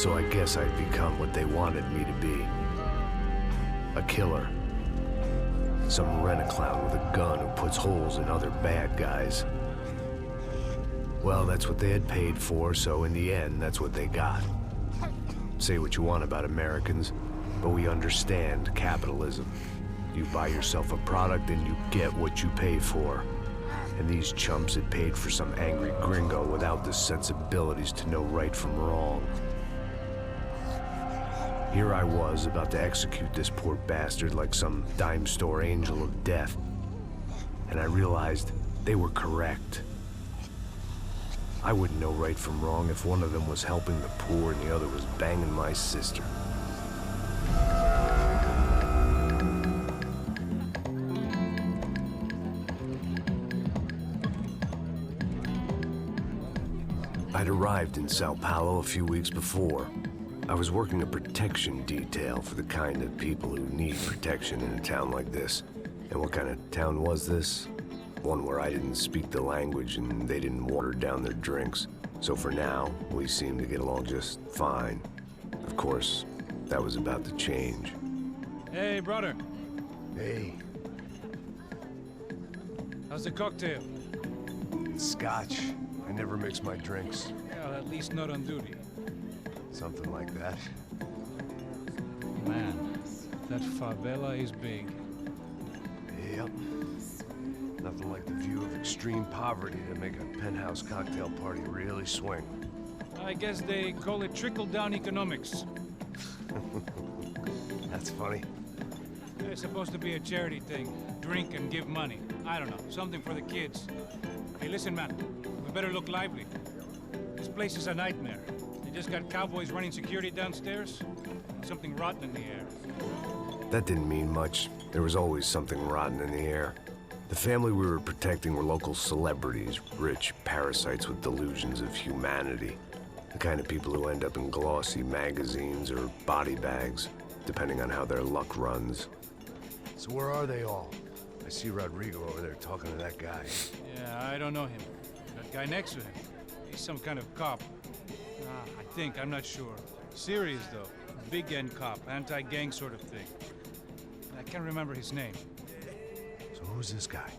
So I guess I'd become what they wanted me to be. A killer. Some rent-a-clown with a gun who puts holes in other bad guys. Well, that's what they had paid for, so in the end, that's what they got. Say what you want about Americans, but we understand capitalism. You buy yourself a product and you get what you pay for. And these chumps had paid for some angry gringo without the sensibilities to know right from wrong. Here I was, about to execute this poor bastard like some dime store angel of death. And I realized they were correct. I wouldn't know right from wrong if one of them was helping the poor and the other was banging my sister. I'd arrived in São Paulo a few weeks before. I was working a protection detail for the kind of people who need protection in a town like this. And what kind of town was this? One where I didn't speak the language and they didn't water down their drinks. So for now, we seemed to get along just fine. Of course, that was about to change. Hey, brother. Hey. How's the cocktail? It's scotch. I never mix my drinks. Well, at least not on duty. Something like that. Man, that favela is big. Yep. Nothing like the view of extreme poverty to make a penthouse cocktail party really swing. I guess they call it trickle-down economics. That's funny. It's supposed to be a charity thing. Drink and give money. I don't know, something for the kids. Hey, listen, man. We better look lively. This place is a nightmare. They just got cowboys running security downstairs. Something rotten in the air. That didn't mean much. There was always something rotten in the air. The family we were protecting were local celebrities, rich parasites with delusions of humanity. The kind of people who end up in glossy magazines or body bags, depending on how their luck runs. So where are they all? I see Rodrigo over there talking to that guy. Yeah, I don't know him. That guy next to him. He's some kind of cop. I think, I'm not sure. Serious, though. Big-end cop, anti-gang sort of thing. I can't remember his name. So who's this guy?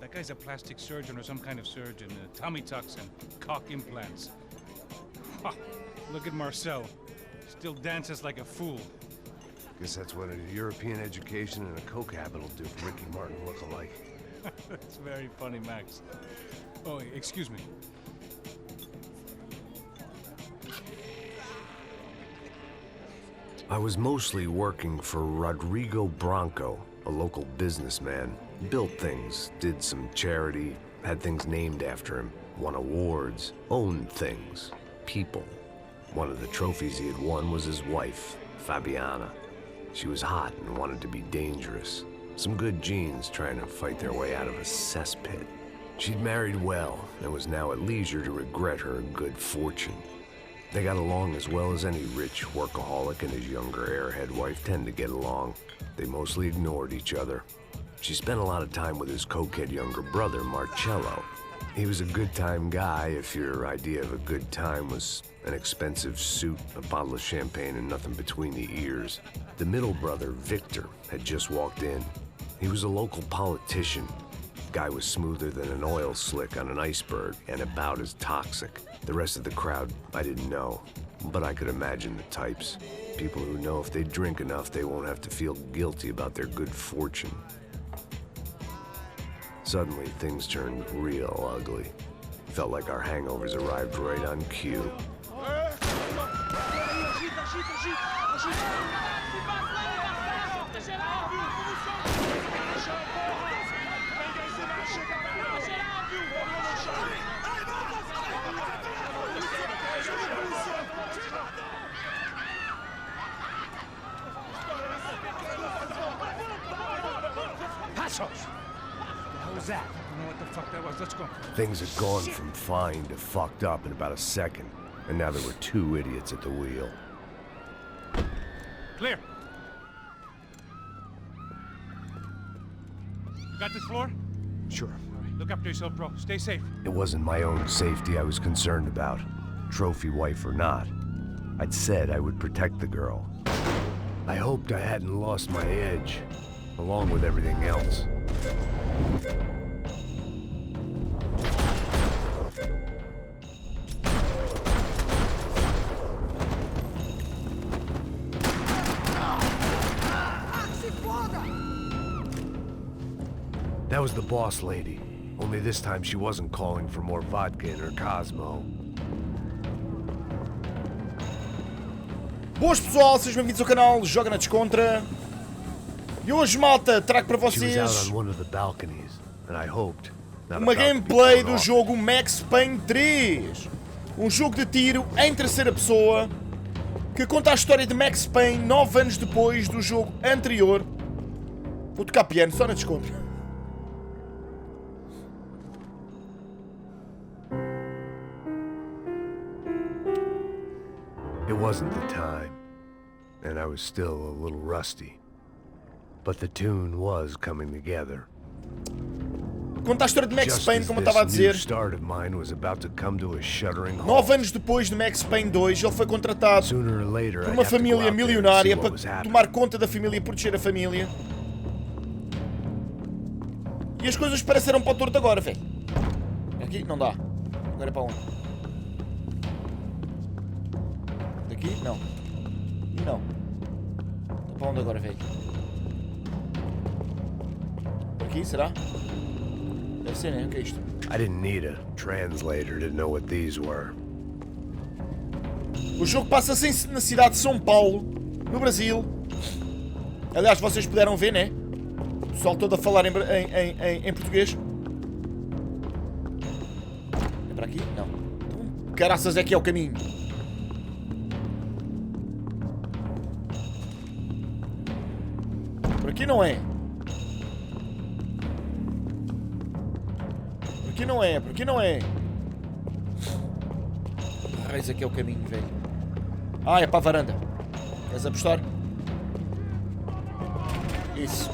That guy's a plastic surgeon or some kind of surgeon. Tummy tucks and cock implants. Ha! Look at Marcel. Still dances like a fool. Guess that's what a European education and a coke habit will do for Ricky Martin look-alike. That's very funny, Max. Oh, excuse me. I was mostly working for Rodrigo Branco, a local businessman. Built things, did some charity, had things named after him, won awards, owned things, people. One of the trophies he had won was his wife, Fabiana. She was hot and wanted to be dangerous. Some good genes trying to fight their way out of a cesspit. She'd married well and was now at leisure to regret her good fortune. They got along as well as any rich workaholic and his younger airhead wife tend to get along. They mostly ignored each other. She spent a lot of time with his cokehead younger brother, Marcello. He was a good-time guy if your idea of a good time was an expensive suit, a bottle of champagne, and nothing between the ears. The middle brother, Victor, had just walked in. He was a local politician. Guy was smoother than an oil slick on an iceberg and about as toxic. The rest of the crowd, I didn't know, but I could imagine the types. People who know if they drink enough, they won't have to feel guilty about their good fortune. Suddenly, things turned real ugly. Felt like our hangovers arrived right on cue. That? I don't know what the fuck that was. Let's go. Things had gone from fine to fucked up in about a second, and now there were two idiots at the wheel. Clear. Got this floor? Sure. All right, look after yourself, bro. Stay safe. It wasn't my own safety I was concerned about, trophy wife or not. I'd said I would protect the girl. I hoped I hadn't lost my edge, along with everything else. That was the boss lady. Only this time she wasn't calling for more vodka in her Cosmo. Boas pessoal, sejam bem-vindos ao canal Joga na Descontra. E hoje, malta, trago para vocês uma gameplay do jogo Max Payne 3. Um jogo de tiro em terceira pessoa que conta a história de Max Payne 9 anos depois do jogo anterior. Vou tocar piano só na Descontra. It wasn't the time, and I was still a little rusty. But the tune was coming together. Conta a história de Max Payne, como eu estava a dizer. 9 anos depois de Max Payne 2, ele foi contratado por uma família milionária para tomar conta da família e proteger a família. E as coisas pareceram para o torto agora, velho. Aqui não dá. Agora é para onde? Daqui? Não. E não. Está para onde agora, velho? Aqui, será? Deve ser, né? O que é isto? I didn't need a translator to know what these were. O jogo passa-se na cidade de São Paulo, no Brasil. Aliás, vocês puderam ver, né? O pessoal todo a falar em português. É para aqui? Não. Então, caraças, é que é o caminho. Por aqui não é. Por aqui não é, por aqui não é. Ah, esse aqui é o caminho, velho. Ah, é para a varanda. Queres apostar? Isso.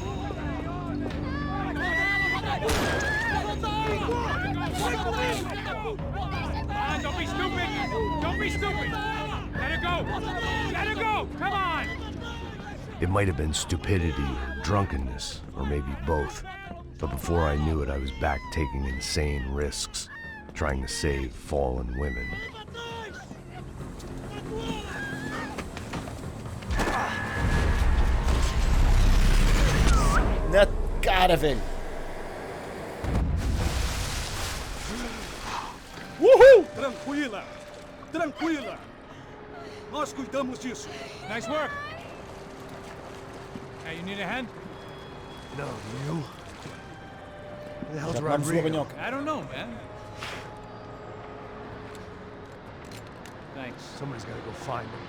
Don't be stupid! Don't be stupid! Let it go! Let it go! Come on! It might have been stupidity or drunkenness, or maybe both. But before I knew it, I was back taking insane risks, trying to save fallen women. Na cara, velho. Uhul! Tranquila! Tranquila! Nós cuidamos disso. Nice work! Hey, you need a hand? No, you? Who the hell's Já tomamos uma Rodrigo? banhoca. I don't know, man. Thanks. Somebody's gotta go find him.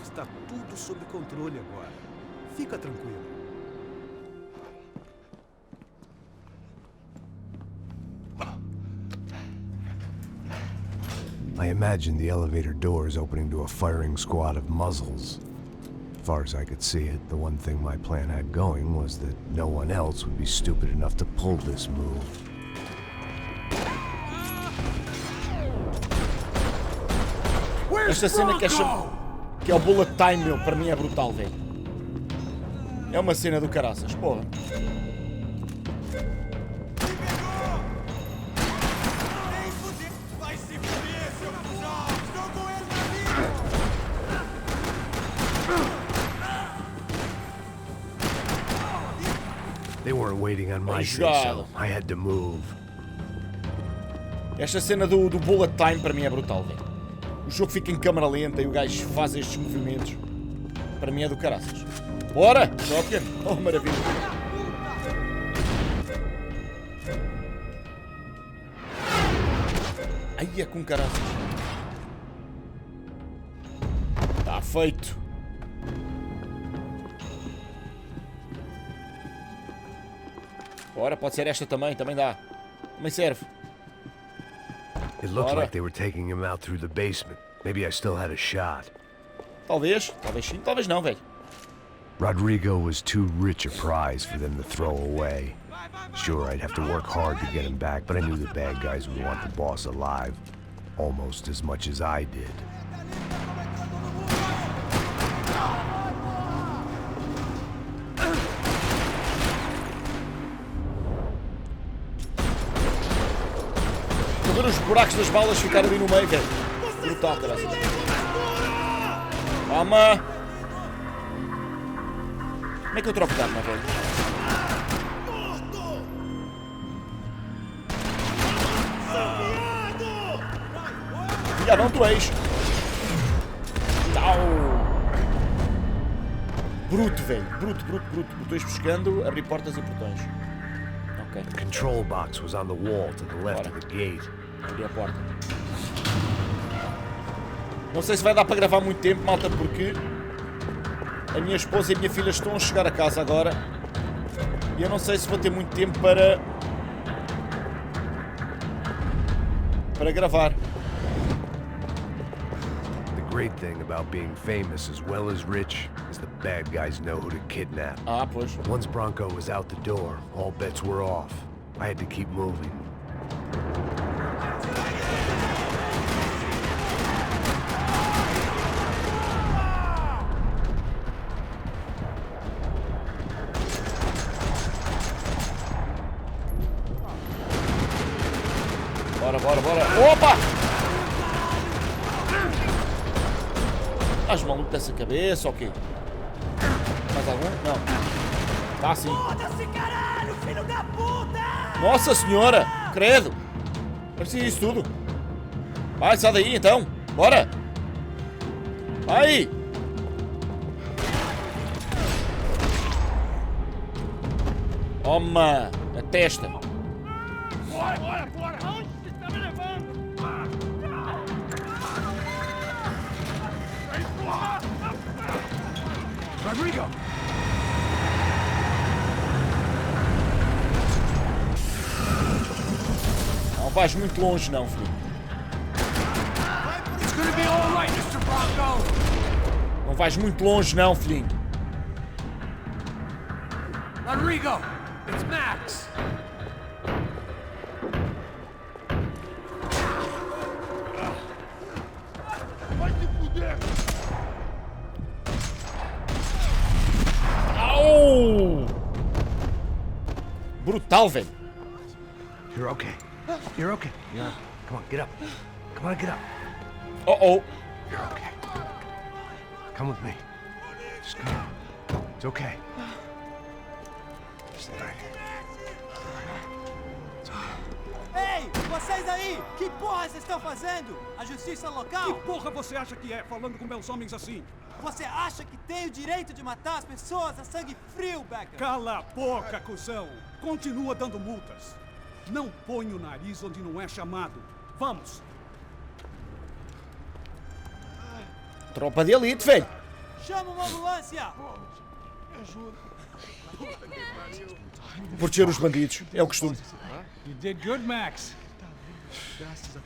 Está tudo sob controle agora. Fica tranquilo. I imagined the elevator doors opening to a firing squad of muzzles. As far as I could see it, the one thing my plan had going was that no one else would be stupid enough to pull this move. Esta cena que é o bullet time, meu, para mim é brutal, velho. É uma cena do caraças, porra. They weren't waiting on my say-so. I had to move. Esta cena do bullet time para mim é brutal, velho. O jogo fica em câmera lenta e o gajo faz estes movimentos. Para mim é do caraças. Bora! Shotgun! Oh, maravilha! Ai, é com caraças. Está feito. Bora, pode ser esta também dá. Também serve. It looked like they were taking him out through the basement. Maybe I still had a shot. Talvez sim, talvez não, velho. Rodrigo was too rich a prize for them to throw away. Sure, I'd have to work hard to get him back, but I knew the bad guys would want the boss alive. almost as much as I did. Vou ver os buracos das balas ficar ali no meio, velho. Brutal, graças. Toma! Como é que eu troco de arma, velho? Já não tu és. Tau! Bruto, velho. Bruto. Botões buscando, abrir portas e portões. Ok. The control box was on the wall to the left of the gate. Abri a porta. Não sei se vai dar para gravar muito tempo, malta, porque a minha esposa e a minha filha estão a chegar a casa agora. E eu não sei se vou ter muito tempo para gravar. The great thing about being famous as well as rich is the bad guys know who to kidnap. Ah, pois. Once Bronco was out the door, all bets were off. I had to keep moving. Bora. Opa! Estás maluco dessa cabeça ou quê? Mais algum? Não. Tá sim. Foda-se, caralho, filho da puta! Nossa senhora! Credo! Parecia isso tudo. Vai, sai daí então. Bora! Vai! Toma! Na testa! Bora! Onde você está me levando? Rodrigo! Não vais muito longe não, filho. It's gonna be all right, Mr. Bronco! Não vais muito longe não, filhinho. Rodrigo! It's Max! Au! Brutal, velho. You're okay. You're okay. Yeah. Come on, get up. Come on, get up. Oh. You're okay. Come with me. Just come. It's okay. Just right. Ei, vocês aí! Que porra vocês estão fazendo? A justiça local? Que porra você acha que é, falando com meus homens assim? Você acha que tem o direito de matar as pessoas a sangue frio, Becker? Cala a boca, cuzão! Continua dando multas. Não põe o nariz onde não é chamado. Vamos! Tropa de elite, velho. Chama uma ambulância! Proteger os bandidos. É o costume. You did good, Max.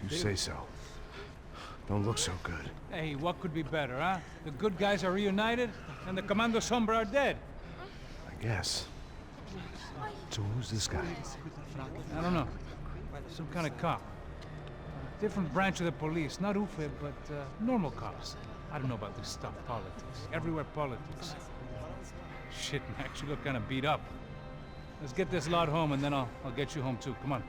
You say so. Don't look so good. Hey, what could be better, huh? The good guys are reunited, and the Commando Sombra are dead. I guess. So who's this guy? I don't know. Some kind of cop. Different branch of the police. Not UFE, but normal cops. I don't know about this stuff, politics. Everywhere politics. Shit, Max, you look kind of beat up. Let's get this lot home, and then I'll get you home too. Come on.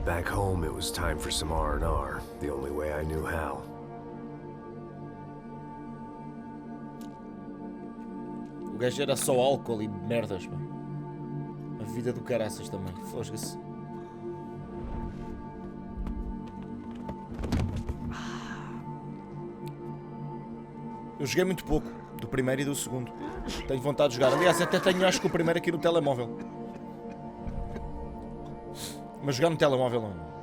Back home, it was time for some R&R, the only way I knew how. O gajo era só álcool e merdas, pá. A vida do caraças também. Fosga-se. Eu joguei muito pouco, do primeiro e do segundo. Tenho vontade de jogar. Aliás, até tenho, acho que o primeiro aqui no telemóvel. Mas jogar no telemóvel não.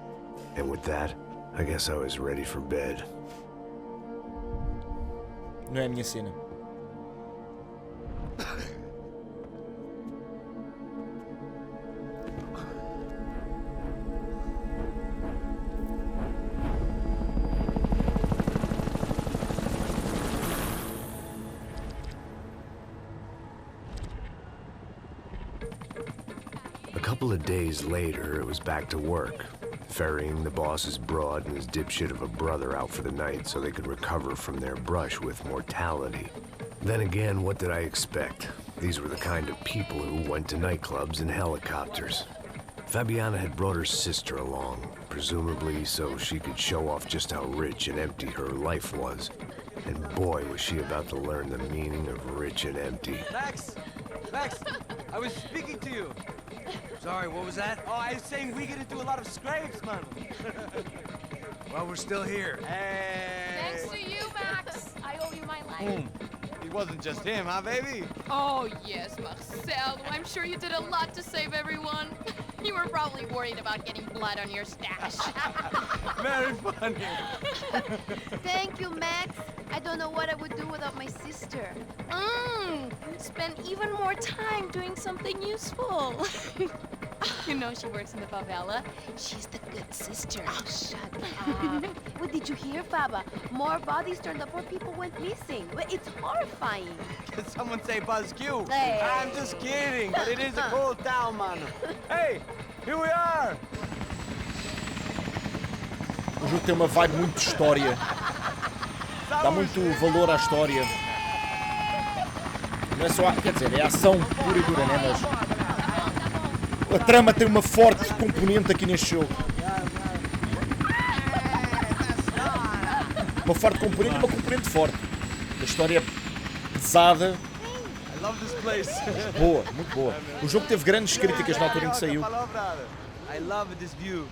And with that, I guess I was ready for bed. Não é a minha cena. A couple of days later, it was back to work, ferrying the boss's broad and his dipshit of a brother out for the night so they could recover from their brush with mortality. Then again, what did I expect? These were the kind of people who went to nightclubs in helicopters. Fabiana had brought her sister along, presumably so she could show off just how rich and empty her life was. And boy, was she about to learn the meaning of rich and empty. Max, I was speaking to you. Sorry, what was that? Oh, I was saying we get into a lot of scrapes, man. Well, we're still here. Hey. Thanks to you, Max. I owe you my life. It wasn't just him, huh, baby? Oh, yes, Marcel. I'm sure you did a lot to save everyone. You were probably worried about getting blood on your stash. Very funny. Thank you, Max. I don't know what I would do without my sister. Spend even more time doing something useful. You know she works in the favela. She's the good sister. Oh, shut up. What did you hear, Faba? More bodies turned up where people went missing. It's horrifying. Did someone say buzz Q? Hey. I'm just kidding, but it is a cool town, man. Hey, here we are. O jogo tem uma vibe muito de história. Dá muito valor à história. Não é só, quer dizer, é ação pura e dura, né? Mas a trama tem uma forte componente aqui neste jogo. Uma forte componente e uma componente forte. A história é pesada. Boa, muito boa. O jogo teve grandes críticas na altura em que saiu. I love this view.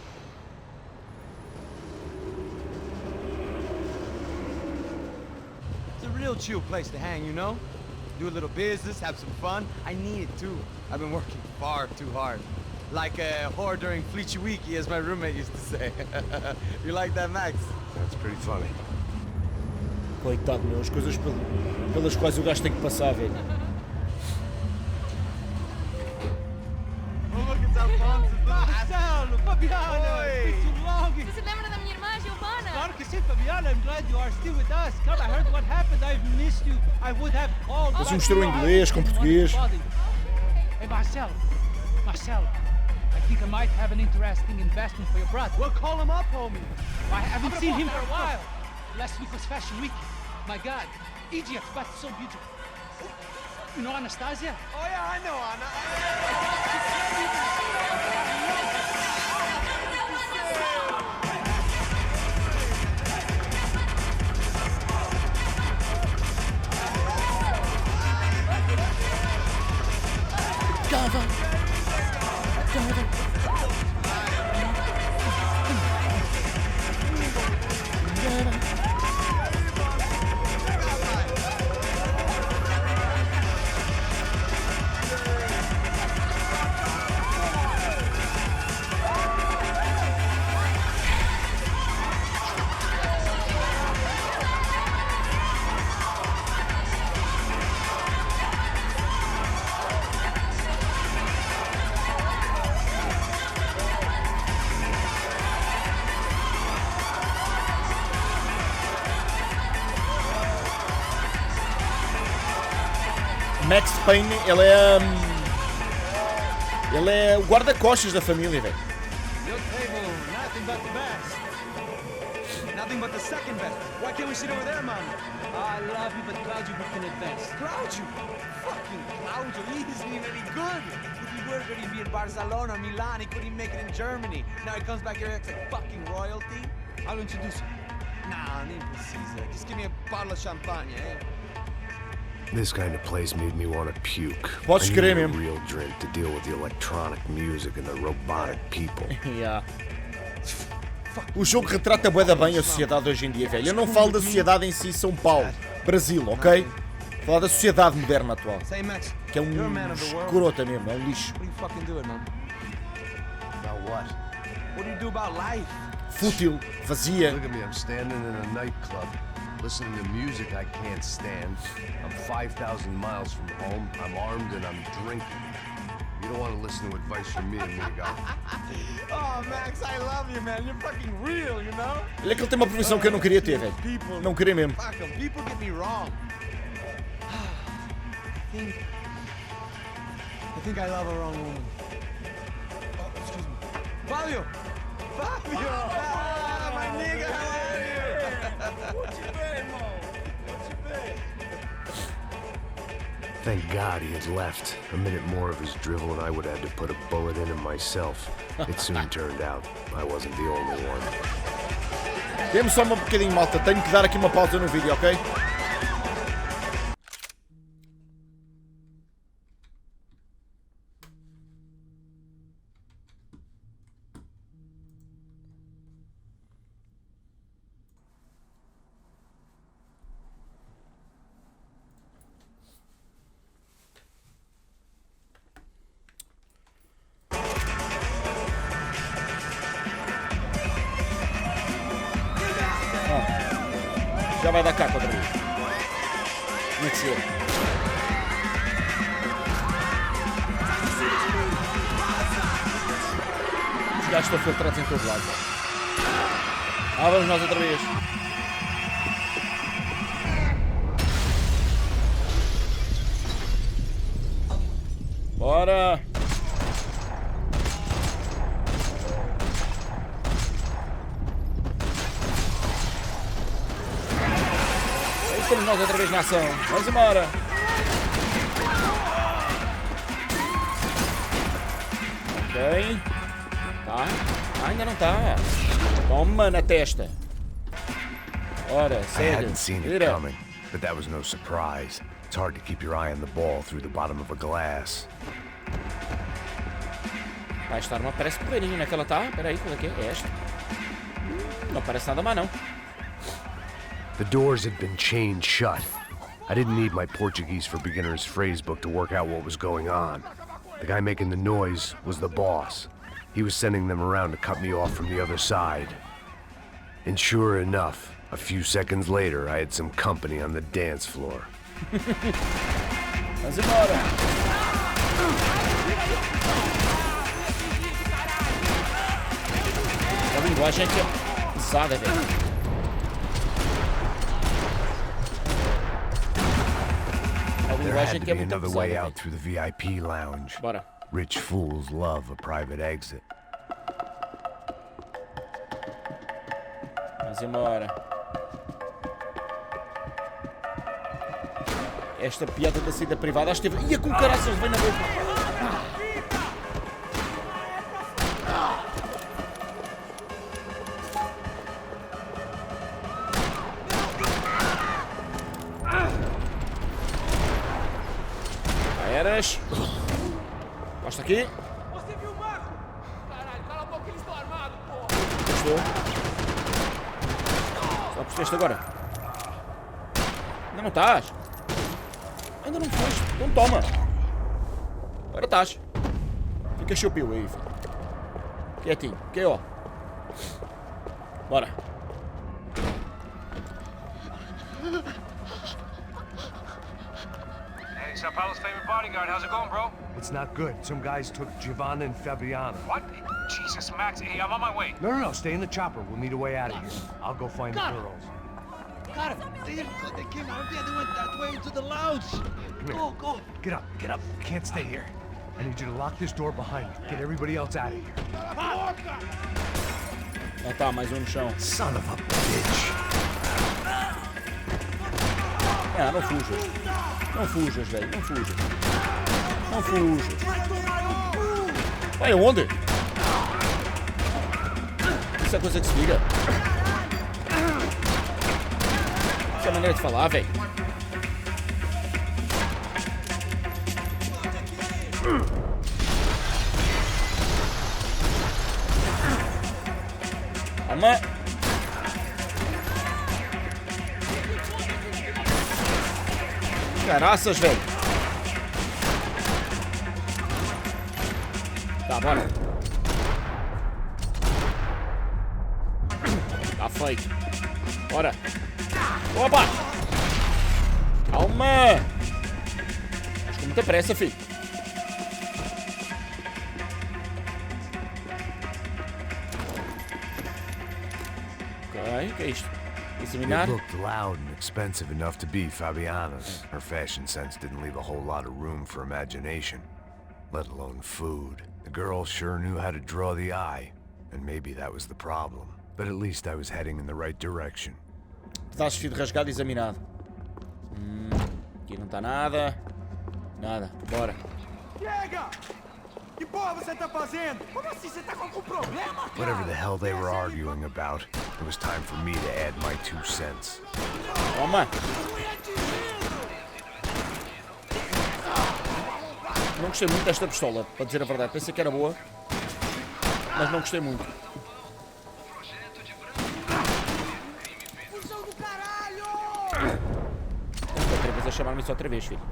It's a real chill place to hang, you know? Do a little business, have some fun. I need it too. I've been working far too hard. Like a whore during Fleechy Weeky, as my roommate used to say. You like that, Max? That's pretty funny. Coitado, meu, as coisas pelas quais o gajo tem que passar, velho. Oh, look at that fun. Marcelo, Fabiana, it's been too long. Você se lembra da minha irmã, Giovanna? Claro que sim, Fabiana. I'm glad you are still with us. Come, I heard what happened. I've missed you. I would have called. Você misturou inglês com português. Hey, Marcelo, I think I might have an interesting investment for your brother. Well, call him up, homie. I haven't seen him for a while. Last week was Fashion Week. My God, Egypt, but so beautiful. You know Anastasia? Oh, yeah, I know, Anna. Max Payne, ele é o guarda-costas da família, velho. Your table, nothing but the best. Nothing but the second best. Why can't we sit over there, man? I love you, but Claudio booked in advance. Claudio? Fucking Claudio, he isn't even any good. If he were good, he'd be in Barcelona, Milan, he couldn't make it in Germany. Now he comes back here and acts like fucking royalty. I'll introduce you. Nah, nem precisa. Just give me a bottle of champagne, eh? This kind of place made me want to puke. Podes I crer needed a mesmo. real drink to deal with the electronic music and the robotic people. Yeah. O jogo retrata bué da bem a sociedade hoje em dia, velho. Eu não falo da sociedade em si, São Paulo, Brasil, ok? Falo da sociedade moderna atual. Say, Max, Que é you're a man of the world. escrota mesmo, é um lixo. What do you fucking do, man? About what? What do you do about life? Fútil, vazia. Look at me, I'm standing in a nightclub, listening to music I can't stand. I'm 5,000 miles from home, I'm armed and I'm drinking. You don't want to listen to advice from me, amigo. Oh, Max, I love you, man. You're fucking real, you know? Olha que ele tem uma profissão que eu não queria ter, velho. Não queria mesmo. Fuck 'em. People get me wrong. I think I love a wrong woman. Fabio! Fabio! Ah, my nigga, how are you? Thank God he had left. A minute more of his drivel and I would have had to put a bullet in him myself. It soon turned out I wasn't the only one. Dê-me só um bocadinho, malta. Tenho que dar aqui uma pausa no vídeo, ok? Já vai dar cá outra vez. Como é que se é? Os gajos estão filtrados em todo lado. Vamos nós outra vez. Bora! Estamos nós outra vez na ação. Vamos embora. Ok. Tá. Ainda não tá. Toma na testa. Ora, I sério. hadn't seen it Vira. coming, but that was no surprise. It's hard to keep your eye on the ball through the bottom of a glass. Vai estar uma. Parece poeirinha naquela, tá? Peraí, qual é que é? É esta. Não parece nada má, não. The doors had been chained shut. I didn't need my Portuguese for Beginners phrase book to work out what was going on. The guy making the noise was the boss. He was sending them around to cut me off from the other side. And sure enough, a few seconds later, I had some company on the dance floor. Vamos embora. A linguagem aqui é pesada, velho. There had to be another way out through the VIP lounge. Bora. Rich fools love a private exit. Vamos embora. Esta piada da saída privada, acho que teve. Ia com caraças, vem na boca. Eras. Gosta aqui. Você viu o Marco? Caralho, cala a boca, eles estão armados, porra! Estou. Só percebeste agora. Ainda não estás. Ainda não foste. Então toma. Agora estás. Fica chupio aí, filho. Quietinho. Ok, ó. Bora. Hey, São Paulo's favorite bodyguard. How's it going, bro? It's not good. Some guys took Giovanna and Fabiana. What? Jesus, Max. Hey, I'm on my way. No. Stay in the chopper. We'll meet a way out of here. I'll go find the girls. Cara, they came out there, they went that way into the lounge. Come here. Go. Get up. You can't stay here. I need you to lock this door behind me. Get everybody else out of here. Já tá, mais um no chão. Son of a bitch. Não fujas. Não fujas, velho. Não fujas. Não fujas. Vai onde? Isso é coisa que se liga. Essa é a maneira de falar, velho. Calma. Caraças, velho. Tá, bora. Tá feito. Bora. Opa! Calma! Estás com muita pressa, filho. Ok, o que é isto? Examinar. It looked loud and expensive enough to be Fabiana's. Her fashion sense didn't leave a whole lot of room for imagination, let alone food. The girl sure knew how to draw the eye. and maybe that was the problem. But at least I was heading in the right direction. Pedaço de vidro rasgado e examinado. Aqui não está nada. Nada. Bora. Chega! Que porra você tá fazendo? Como assim? Você tá com algum problema, cara? Whatever the hell they were arguing about, it was time for me to add my 2 cents. Toma. Não gostei muito desta pistola, para dizer a verdade. Pensei que era boa, mas não gostei muito. Outra vez a chamar-me isso outra vez, filho.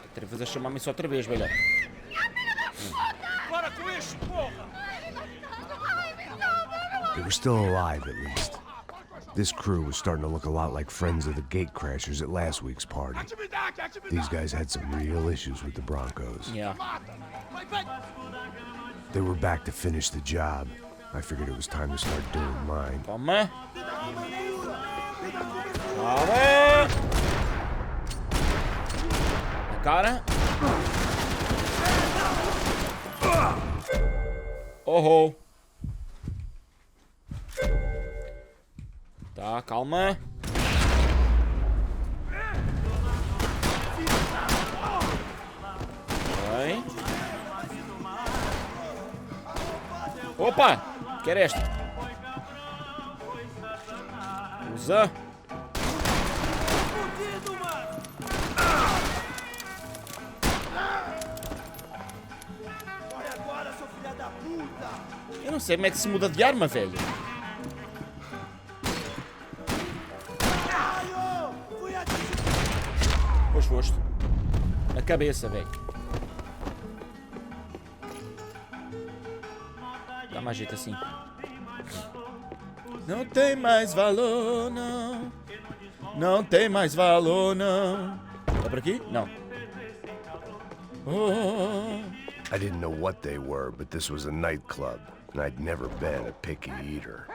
Outra vez a chamar-me isso outra vez, velho. Para com isso, porra! They were still alive, at least. This crew was starting to look a lot like friends of the gatecrashers at last week's party. These guys had some real issues with the Broncos. Yeah. They were back to finish the job. I figured it was time to start doing mine. Toma. Toma. Na cara. Oh. Tá, calma. Vai. Opa! Quero esta. Usa. Eu não sei como é que se muda de arma, velho. Pois foste. Na cabeça, velho. Dá mais jeito assim. Não tem mais valor, não. Não tem mais valor, não. É por aqui? Não. Oh. I didn't know what they were, but this was a nightclub, and I'd never been a picky eater.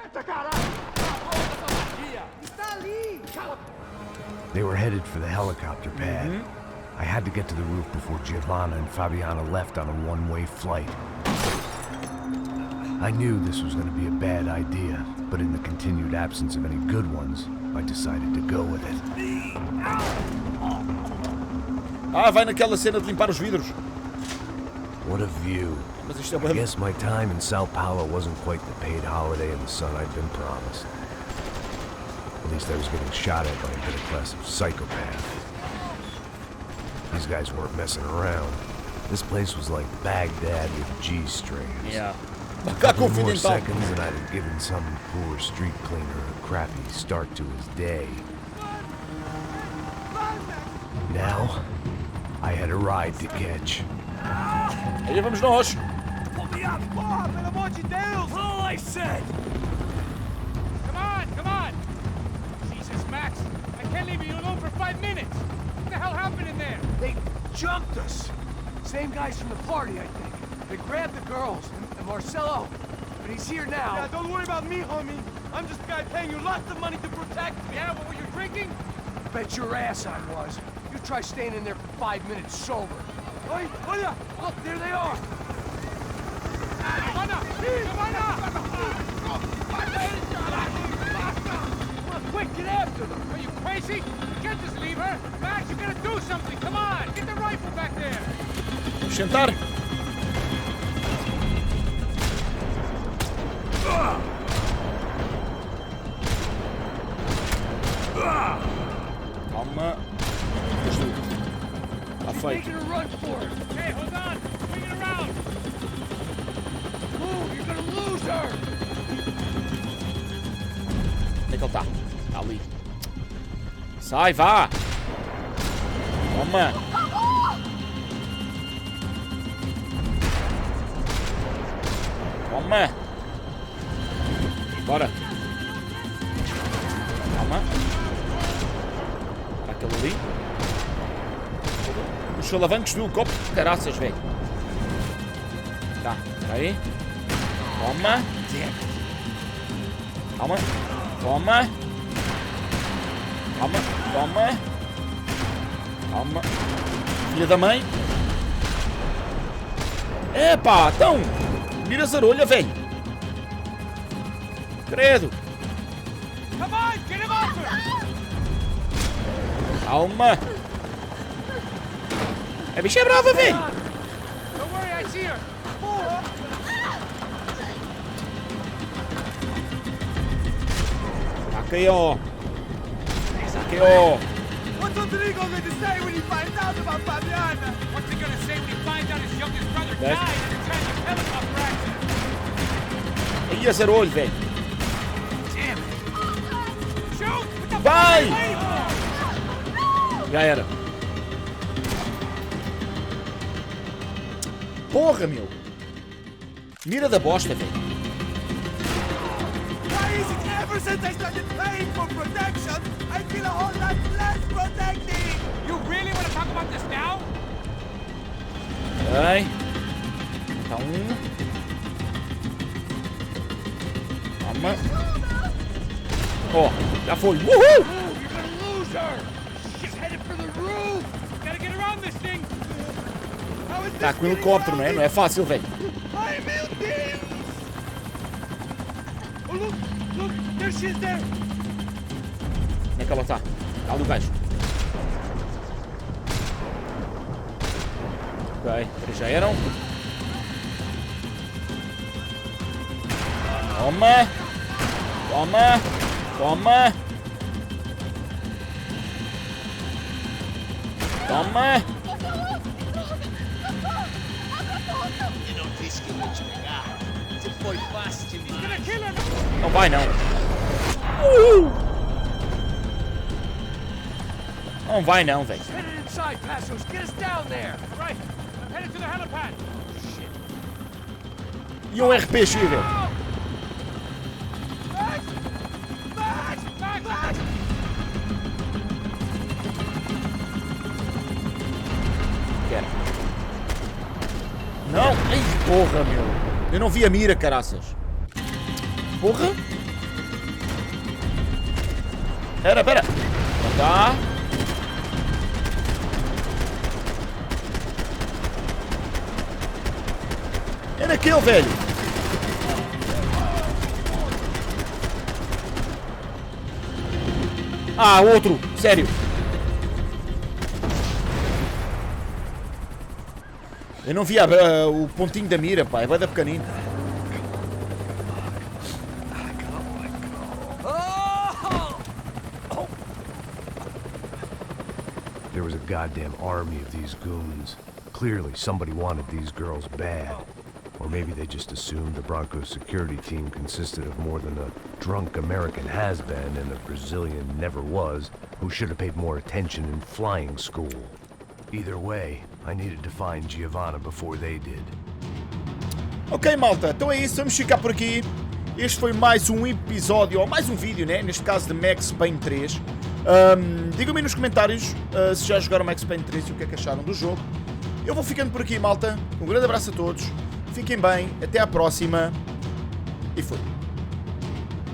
They were headed for the helicopter pad. I had to get to the roof before Giovanna and Fabiana left on a one-way flight. I knew this was going to be a bad idea, but in the continued absence of any good ones, I decided to go with it. Ah, vai naquela cena de limpar os vidros. What a view. Mas isto é I guess my time in São Paulo wasn't quite the paid holiday in the sun I'd been promised. At least I was getting shot at by a middle-class psychopath. These guys weren't messing around. This place was like Baghdad with G-strings. Yeah. A couple more seconds and I'd have given some poor street cleaner a crappy start to his day. Now, I had a ride to catch. Aí vamos nós. Porra, pelo amor de Deus! All I said! Come on, come on! Jesus, Max, I can't leave you alone for 5 minutes! What the hell happened in there? They jumped us. Same guys from the party, I think. They grabbed the girls and Marcelo, but he's here now. Yeah, don't worry about me, homie. I'm just a guy paying you lots of money to protect me. Yeah, what were you drinking? Bet your ass I was. You try staying in there for 5 minutes sober. Oi, olha! Look, there they are. Giovanna! Giovanna! Come on, quick, get after them. Are you crazy? You can't just leave her! Max, you gotta do something! Come on! Get the rifle back there! Vamos sentar. Calma. Está feito. Making a run for it. Hey, hold on! Bring it around! Move, you're gonna lose her. Onde é que ele está? Está ali. Sai, vá! Toma! Toma! Bora! Calma! Está aquele ali. Os solavancos do copo de caraças, velho. Tá, aí. Toma! Calma! Toma! Calma! Toma! Calma! Filha da mãe! Epá, então. Miras a rolha, velho. Credo. Come on, get him off her! Calma. A bicha é brava, velho. Don't worry, I see her. Saca aí, ó. Saca aí, ó. What's Rodrigo going to say when he finds out about Fabiana? What's he going to say when he finds out his youngest brother died in a tragic helicopter accident? Aí, esse olho, velho. Damn it! Shoot! What the Vai! fuck are you waiting for? Já era. Porra, meu. Mira da bosta, velho. Why is it ever since I started paying for protection, I feel a whole lot less protected? You really want to talk about this now? Vai. Tá Calma. Ó, já foi. Uhul! You're gonna lose her! She's headed for the roof! Gotta get around this thing! Tá com o helicóptero, né? Não é fácil, velho. Ai, meu Deus! Oh, look! There she is there! Onde é que ela tá? Tá ali o gajo. Ok, eles já eram. Toma! Toma! Toma! Toma! Eu não disse que eu ia te pegar. Você foi fácil demais. Não vai, não. Não vai, não, velho. Headed inside, Passos. Get us down there. Right. I'm headed to the helipad. E um RPG, velho. Back! Quero. Não! Ai, porra, meu. Eu não vi a mira, caraças. Porra. Pera. Tá. Era aquele, velho. Ah, outro. Sério. Eu não vi o pontinho da mira, pá. Vai dar pequenino. There was a goddamn army of these goons. Clearly, somebody wanted these girls bad. Or maybe they just assumed the Broncos security team consisted of more than a drunk American has-been and a Brazilian never-was who should have paid more attention in flying school. Either way, I needed to find Giovanna before they did. Ok, malta, então é isso, vamos ficar por aqui. Este foi mais um episódio, ou mais um vídeo, né? Neste caso de Max Payne 3. Digam-me nos comentários se já jogaram Max Payne 3 e o que é que acharam do jogo. Eu vou ficando por aqui, malta. Um grande abraço a todos. Fiquem bem, até à próxima. E foi.